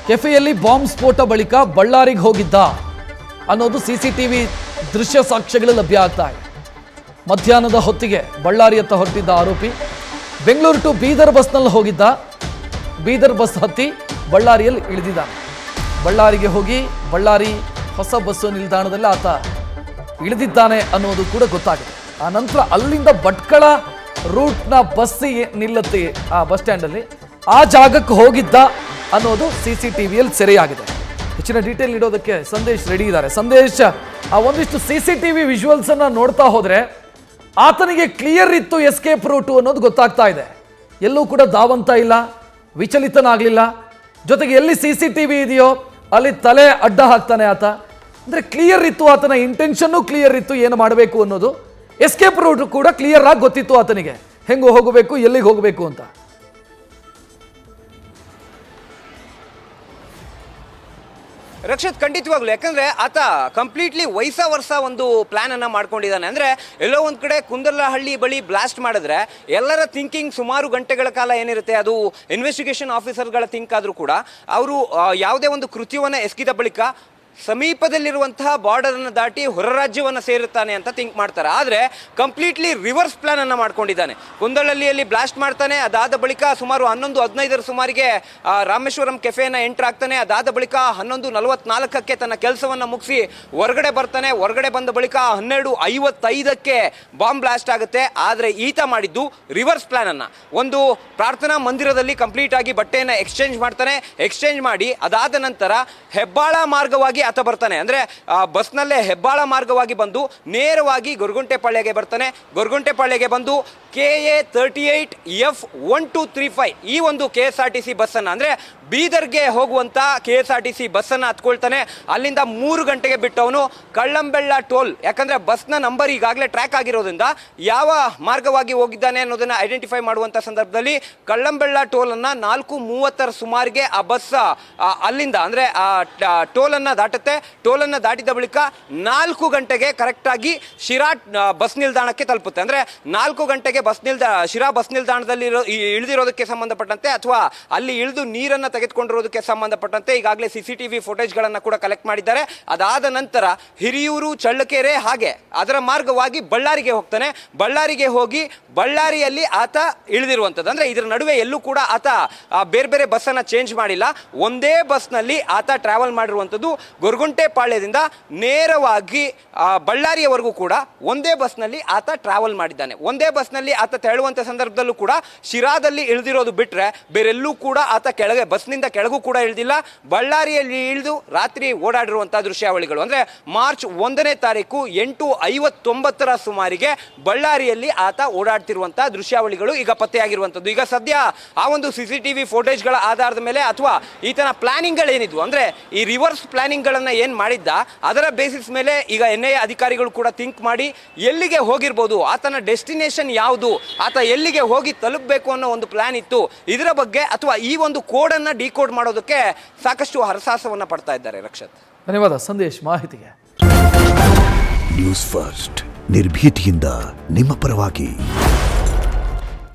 ಕೆಫೆಯಲ್ಲಿ bomb ಸ್ಫೋಟ ಬಳಿಕ ಬಳ್ಳಾರಿಗೆ ಹೋಗಿದ್ದ ಅನ್ನೋದು ಸಿಸಿಟಿವಿ ದೃಶ್ಯ ಸಾಕ್ಷ್ಯಗಳು ಲಭ್ಯ ಆಗ್ತಾ ಇದೆ. ಮಧ್ಯಾಹ್ನದ ಹೊತ್ತಿಗೆ ಬಳ್ಳಾರಿಯತ್ತ ಹೊರಟಿದ್ದ ಆರೋಪಿ ಬೆಂಗಳೂರು ಟು ಬೀದರ್ ಬಸ್ನಲ್ಲಿ ಹೋಗಿದ್ದ. ಬೀದರ್ ಬಸ್ ಹತ್ತಿ ಬಳ್ಳಾರಿಯಲ್ಲಿ ಇಳಿದಿದ್ದಾನೆ. ಬಳ್ಳಾರಿಗೆ ಹೋಗಿ ಬಳ್ಳಾರಿ ಹೊಸ ಬಸ್ಸು ನಿಲ್ದಾಣದಲ್ಲಿ ಆತ ಇಳಿದಿದ್ದಾನೆ ಅನ್ನೋದು ಕೂಡ ಗೊತ್ತಾಗಿದೆ. ಆ ನಂತರ ಅಲ್ಲಿಂದ ಭಟ್ಕಳ ರೂಟ್ನ ಬಸ್ಸಿಗೆ ನಿಲ್ಲುತ್ತೆ ಆ ಬಸ್ ಸ್ಟ್ಯಾಂಡಲ್ಲಿ, ಆ ಜಾಗಕ್ಕೆ ಹೋಗಿದ್ದ ಅನ್ನೋದು ಸಿಸಿಟಿವಿಯಲ್ಲಿ ಸೆರೆಯಾಗಿದೆ. ಹೆಚ್ಚಿನ ಡೀಟೇಲ್ ನೀಡೋದಕ್ಕೆ ಸಂದೇಶ್ ರೆಡಿ ಇದ್ದಾರೆ. ಸಂದೇಶ್, ಆ ಒಂದಿಷ್ಟು ಸಿಸಿಟಿವಿ ವಿಜುವಲ್ಸ್ ಅನ್ನ ನೋಡ್ತಾ ಹೋದ್ರೆ ಆತನಿಗೆ ಕ್ಲಿಯರ್ ಇತ್ತು ಎಸ್ಕೇಪ್ ರೂಟು ಅನ್ನೋದು ಗೊತ್ತಾಗ್ತಾ ಇದೆ. ಎಲ್ಲೂ ಕೂಡ ಧಾವಂತ ಇಲ್ಲ, ವಿಚಲಿತನಾಗಲಿಲ್ಲ. ಜೊತೆಗೆ ಎಲ್ಲಿ ಸಿಸಿಟಿವಿ ಇದೆಯೋ ಅಲ್ಲಿ ತಲೆ ಅಡ್ಡ ಹಾಕ್ತಾನೆ ಆತ. ಅಂದರೆ ಕ್ಲಿಯರ್ ಇತ್ತು, ಆತನ ಇಂಟೆನ್ಷನ್ನು ಕ್ಲಿಯರ್ ಇತ್ತು ಏನು ಮಾಡಬೇಕು ಅನ್ನೋದು. ಎಸ್ಕೇಪ್ ರೂಟ್ ಕೂಡ ಕ್ಲಿಯರ್ ಆಗಿ ಗೊತ್ತಿತ್ತು ಆತನಿಗೆ, ಹೆಂಗೆ ಹೋಗಬೇಕು, ಎಲ್ಲಿಗೆ ಹೋಗಬೇಕು ಅಂತ. ರಕ್ಷಿತ್, ಖಂಡಿತವಾಗ್ಲು. ಯಾಕಂದ್ರೆ ಆತ ಕಂಪ್ಲೀಟ್ಲಿ ವರ್ಷ ಒಂದು ಪ್ಲಾನ್ ಅನ್ನ ಮಾಡ್ಕೊಂಡಿದ್ದಾನೆ. ಅಂದ್ರೆ ಎಲ್ಲೋ ಒಂದ್ ಕಡೆ ಕುಂದರ್ಲಹಳ್ಳಿ ಬಳಿ ಬ್ಲಾಸ್ಟ್ ಮಾಡಿದ್ರೆ ಎಲ್ಲರ ಥಿಂಕಿಂಗ್ ಸುಮಾರು ಗಂಟೆಗಳ ಕಾಲ ಏನಿರುತ್ತೆ, ಅದು ಇನ್ವೆಸ್ಟಿಗೇಷನ್ ಆಫೀಸರ್ಗಳ ಥಿಂಕ್ ಆದ್ರೂ ಕೂಡ ಅವರು ಯಾವುದೇ ಒಂದು ಕೃತ್ಯವನ್ನ ಎಸಗಿದ ಬಳಿಕ ಸಮೀಪದಲ್ಲಿರುವಂತಹ ಬಾರ್ಡರ್ ಅನ್ನು ದಾಟಿ ಹೊರ ರಾಜ್ಯವನ್ನು ಸೇರುತ್ತಾನೆ ಅಂತ ಥಿಂಕ್ ಮಾಡ್ತಾರೆ. ಆದರೆ ಕಂಪ್ಲೀಟ್ಲಿ ರಿವರ್ಸ್ ಪ್ಲಾನ್ ಅನ್ನು ಮಾಡ್ಕೊಂಡಿದ್ದಾನೆ. ಕುಂದಳ್ಳಿಯಲ್ಲಿ ಬ್ಲಾಸ್ಟ್ ಮಾಡ್ತಾನೆ. ಅದಾದ ಬಳಿಕ ಸುಮಾರು 11:15 ಸುಮಾರಿಗೆ ರಾಮೇಶ್ವರಂ ಕೆಫೆಯನ್ನು ಎಂಟರ್ ಆಗ್ತಾನೆ. ಅದಾದ ಬಳಿಕ 11:44 ತನ್ನ ಕೆಲಸವನ್ನು ಮುಗಿಸಿ ಹೊರಗಡೆ ಬರ್ತಾನೆ. ಹೊರಗಡೆ ಬಂದ ಬಳಿಕ 12:55 ಬಾಂಬ್ ಬ್ಲಾಸ್ಟ್ ಆಗುತ್ತೆ. ಆದರೆ ಈತ ಮಾಡಿದ್ದು ರಿವರ್ಸ್ ಪ್ಲಾನ್ ಅನ್ನ. ಒಂದು ಪ್ರಾರ್ಥನಾ ಮಂದಿರದಲ್ಲಿ ಕಂಪ್ಲೀಟ್ ಆಗಿ ಬಟ್ಟೆಯನ್ನು ಎಕ್ಸ್ಚೇಂಜ್ ಮಾಡ್ತಾನೆ. ಎಕ್ಸ್ಚೇಂಜ್ ಮಾಡಿ ಅದಾದ ನಂತರ ಹೆಬ್ಬಾಳ ಮಾರ್ಗವಾಗಿ ಆತ ಬರ್ತಾನೆ. ಅಂದ್ರೆ ಬಸ್ನಲ್ಲೇ ಹೆಬ್ಬಾಳ ಮಾರ್ಗವಾಗಿ ಬಂದು ನೇರವಾಗಿ ಗೊರಗುಂಟೆಪಾಳ್ಯಗೆ ಬರ್ತಾನೆ. ಗೊರಗುಂಟೆಪಾಳ್ಯಗೆ ಬಂದು KA 38F1235 ಈ ಒಂದು KSRTC ಬಸ್ಸನ್ನು, ಅಂದ್ರೆ ಬೀದರ್ಗೆ ಹೋಗುವಂತ KSRTC ಬಸ್ಸನ್ನು ಹತ್ಕೊಳ್ತಾನೆ. ಅಲ್ಲಿಂದ 3 ಗಂಟೆಗೆ ಬಿಟ್ಟು ಅವನು ಕಳ್ಳಂಬೆಳ್ಳ ಟೋಲ್, ಯಾಕಂದ್ರೆ ಬಸ್ನ ನಂಬರ್ ಈಗಾಗಲೇ ಟ್ರ್ಯಾಕ್ ಆಗಿರೋದ್ರಿಂದ ಯಾವ ಮಾರ್ಗವಾಗಿ ಹೋಗಿದ್ದಾನೆ ಅನ್ನೋದನ್ನ ಐಡೆಂಟಿಫೈ ಮಾಡುವಂತ ಸಂದರ್ಭದಲ್ಲಿ ಕಳ್ಳಂಬೆಳ್ಳ ಟೋಲ್ ಅನ್ನ 4:30 ಸುಮಾರಿಗೆ ಆ ಬಸ್ ಅಲ್ಲಿಂದ ಅಂದ್ರೆ ಟೋಲ್ ಅನ್ನ ದಾಟುತ್ತೆ. ಟೋಲ್ ಅನ್ನ ದಾಟಿದ ಬಳಿಕ 4 ಗಂಟೆಗೆ ಕರೆಕ್ಟ್ ಆಗಿ ಶಿರಾ ಬಸ್ ನಿಲ್ದಾಣಕ್ಕೆ ತಲುಪುತ್ತೆ. ಅಂದ್ರೆ 4 ಗಂಟೆಗೆ ಶಿರಾ ಬಸ್ ನಿಲ್ದಾಣದಲ್ಲಿ ಇಳಿದಿರೋದಕ್ಕೆ ಸಂಬಂಧಪಟ್ಟಂತೆ ಅಥವಾ ಅಲ್ಲಿ ಇಳಿದು ನೀರನ್ನ ತೆಗೆದುಕೊಂಡಿರೋದಕ್ಕೆ ಸಂಬಂಧಪಟ್ಟಂತೆ ಈಗಾಗಲೇ ಸಿಸಿಟಿವಿ ಫುಟೇಜ್ಗಳನ್ನು ಕೂಡ ಕಲೆಕ್ಟ್ ಮಾಡಿದ್ದಾರೆ. ಅದಾದ ನಂತರ ಹಿರಿಯೂರು, ಚಳ್ಳಕೆರೆ ಹಾಗೆ ಅದರ ಮಾರ್ಗವಾಗಿ ಬಳ್ಳಾರಿಗೆ ಹೋಗ್ತಾನೆ. ಬಳ್ಳಾರಿಗೆ ಹೋಗಿ ಬಳ್ಳಾರಿಯಲ್ಲಿ ಆತ ಇಳಿದಿರುವಂಥದ್ದು. ಅಂದ್ರೆ ಇದರ ನಡುವೆ ಎಲ್ಲೂ ಕೂಡ ಆತ ಬೇರೆ ಬೇರೆ ಬಸ್ಸನ್ನು ಚೇಂಜ್ ಮಾಡಿಲ್ಲ. ಒಂದೇ ಬಸ್ನಲ್ಲಿ ಆತ ಟ್ರಾವೆಲ್ ಮಾಡಿರುವಂಥದ್ದು. ಗೊರಗುಂಟೆಪಾಳ್ಯದಿಂದ ನೇರವಾಗಿ ಬಳ್ಳಾರಿಯವರೆಗೂ ಕೂಡ ಒಂದೇ ಬಸ್ನಲ್ಲಿ ಆತ ಟ್ರಾವೆಲ್ ಮಾಡಿದ್ದಾನೆ. ಒಂದೇ ಬಸ್ನಲ್ಲಿ ಆತ ತೆರಳುವಂಥ ಸಂದರ್ಭದಲ್ಲೂ ಕೂಡ ಶಿರಾದಲ್ಲಿ ಇಳಿದಿರೋದು ಬಿಟ್ಟರೆ ಬೇರೆಲ್ಲೂ ಕೂಡ ಆತ ಬಸ್ನಿಂದ ಕೆಳಗೂ ಕೂಡ ಇಳಿದಿಲ್ಲ. ಬಳ್ಳಾರಿಯಲ್ಲಿ ಇಳಿದು ರಾತ್ರಿ ಓಡಾಡಿರುವಂತಹ ದೃಶ್ಯಾವಳಿಗಳು. ಅಂದ್ರೆ ಮಾರ್ಚ್ 1ನೇ ತಾರೀಕು 8:59 ಸುಮಾರಿಗೆ ಬಳ್ಳಾರಿಯಲ್ಲಿ ಆತ ಓಡಾಡ್ತಿರುವಂತಹ ದೃಶ್ಯಾವಳಿಗಳು ಈಗ ಪತ್ತೆಯಾಗಿರುವಂಥದ್ದು. ಈಗ ಸದ್ಯ ಆ ಒಂದು ಸಿಸಿಟಿವಿ ಫೋಟೇಜ್ಗಳ ಆಧಾರದ ಮೇಲೆ ಅಥವಾ ಈತನ ಪ್ಲಾನಿಂಗ್ಗಳೇನಿದ್ವು, ಅಂದ್ರೆ ಈ ರಿವರ್ಸ್ ಪ್ಲಾನಿಂಗ್ಗಳನ್ನ ಏನ್ ಮಾಡಿದ್ದ ಅದರ ಬೇಸಿಸ್ ಮೇಲೆ ಈಗ NIA ಅಧಿಕಾರಿಗಳು ಕೂಡ ಥಿಂಕ್ ಮಾಡಿ ಎಲ್ಲಿಗೆ ಹೋಗಿರ್ಬೋದು, ಆತನ ಡೆಸ್ಟಿನೇಷನ್ ಯಾವುದು, ಆತ ಎಲ್ಲಿಗೆ ಹೋಗಿ ತಲುಪಬೇಕು ಅನ್ನೋ ಒಂದು ಪ್ಲಾನ್ ಇತ್ತು. ಇದರ ಬಗ್ಗೆ ಅಥವಾ ಈ ಒಂದು ಕೋಡ್ ಅನ್ನ ಡಿಕೋಡ್ ಮಾಡೋದಕ್ಕೆ ಸಾಕಷ್ಟು ಹರಸಾಹಸವನ್ನ ಪಡ್ತಾ ಇದ್ದಾರೆ. ರಕ್ಷತ್, ಧನ್ಯವಾದ ಸಂದೇಶ್ ಮಾಹಿತಿಗೆ. ನ್ಯೂಸ್ ಫಸ್ಟ್ ನಿರ್ಭೀತಿಯಿಂದ ನಿಮ್ಮ ಪರವಾಗಿ.